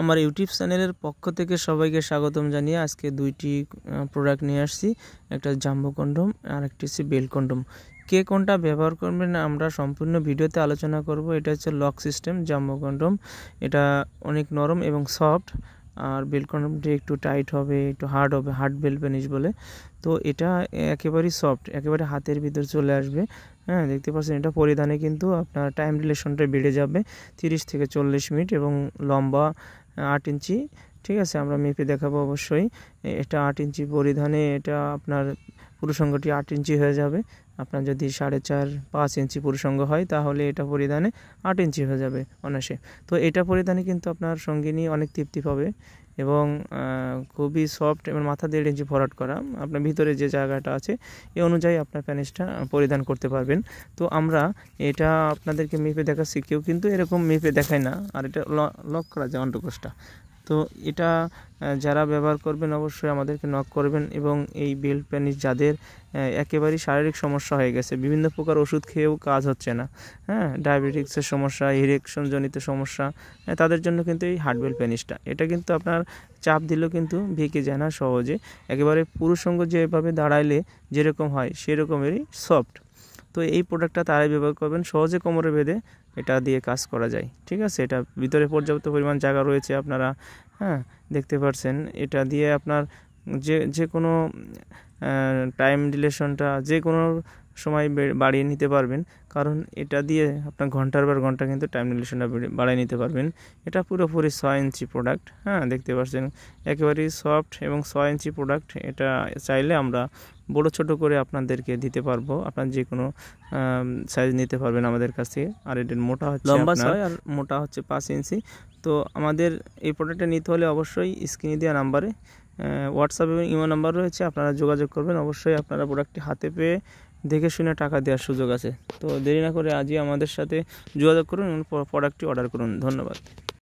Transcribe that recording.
আমার ইউটিউব চ্যানেলের পক্ষ থেকে সবাইকে স্বাগতম জানিয়ে আজকে দুইটি প্রোডাক্ট নিয়ে আসছি। একটা জাম্বো কন্ডম আর একটি হচ্ছে বেল কন্ডম। কে কোনটা ব্যবহার করবেন আমরা সম্পূর্ণ ভিডিওতে আলোচনা করব। এটা হচ্ছে লক সিস্টেম জাম্বো কন্ডম, এটা অনেক নরম এবং সফট। আর বেল কন্ডমটি একটু টাইট হবে, একটু হার্ড হবে, হার্ড বেল পেনিস বলে। তো এটা একেবারেই সফট, একেবারে হাতের ভিতর চলে আসবে। হ্যাঁ, দেখতে পাচ্ছেন এটা পরিধানে কিন্তু আপনার টাইম রিলেশনটা বেড়ে যাবে 30 থেকে 40 মিনিট এবং লম্বা 8 ইঞ্চি। ঠিক আছে, আমরা মেপে দেখাবো অবশ্যই। এটা 8 ইঞ্চি পরিধানে এটা আপনার পুরুষাঙ্গটি 8 ইঞ্চি হয়ে যাবে। আপনার যদি 4.5-5 ইঞ্চি পুরুষাঙ্গ হয় তাহলে এটা পরিধানে 8 ইঞ্চি হয়ে যাবে অনায়াসে। তো এটা পরিধানে কিন্তু আপনার সঙ্গিনী অনেক তৃপ্তি পাবে এবং খুবই সফট এবং মাথা 1.5 ইঞ্চি ফরওয়ার্ড করা। আপনার ভিতরে যে জায়গাটা আছে এই অনুযায়ী আপনার প্যানিসটা পরিধান করতে পারবেন। তো আমরা এটা আপনাদেরকে মেপে দেখাচ্ছি, কেউ কিন্তু এরকম মেপে দেখায় না। আর এটা লক করা যায় অন্ডকোষটা। তো এটা যারা ব্যবহার করবেন অবশ্যই আমাদেরকে নক করবেন। এবং এই বেল পেনিস যাদের একেবারেই শারীরিক সমস্যা হয়ে গেছে, বিভিন্ন প্রকার ওষুধ খেয়েও কাজ হচ্ছে না, হ্যাঁ, ডায়াবেটিক্সের সমস্যা, ইরেকশনজনিত সমস্যা, তাদের জন্য কিন্তু এই হার্ড বেল পেনিসটা, এটা কিন্তু আপনার চাপ দিলেও কিন্তু ভেঙে যায় না সহজে। একেবারে পুরুষাঙ্গ যেভাবে দাঁড়াইলে যেরকম হয় সেরকমেরই সফট। তো এই প্রোডাক্টটা তারাই ব্যবহার করবেন, সহজে কোমরে বেঁধে এটা দিয়ে কাজ করা যায়। ঠিক আছে, এটা ভিতরে পর্যাপ্ত পরিমাণ জায়গা রয়েছে, আপনারা দেখতে পাচ্ছেন। এটা দিয়ে আপনার যে কোনো টাইম রিলেশনটা যে কোনো সময় বাড়িয়ে নিতে পারবেন, কারণ এটা দিয়ে আপনার ঘন্টার পর ঘন্টা কিন্তু টাইম রিলেশনটা বাড়িয়ে নিতে পারবেন। এটা পুরোপুরি 6 ইঞ্চি প্রোডাক্ট। দেখতে পাচ্ছেন একেবারেই সফট এবং 6 ইঞ্চি প্রোডাক্ট। এটা চাইলে আমরা বড় ছোট করে আপনাদেরকে দিতে পারবো, আপনার যে কোনো সাইজ নিতে পারবেন আমাদের কাছ থেকে। আর এটার মোটা হচ্ছে লম্বা 6 আর মোটা হচ্ছে 5 ইঞ্চি। তো আমাদের এই প্রোডাক্টটা নিতে হলে অবশ্যই স্ক্রিনে দেওয়া নাম্বারে হোয়াটসঅ্যাপ এবং ইমো নাম্বার রয়েছে, আপনারা যোগাযোগ করবেন। অবশ্যই আপনারা প্রোডাক্টটি হাতে পেয়ে দেখে শুনে টাকা দেওয়ার সুযোগ আছে। তো দেরি না করে আজই আমাদের সাথে যোগাযোগ করুন এবং প্রোডাক্টটি অর্ডার করুন। ধন্যবাদ।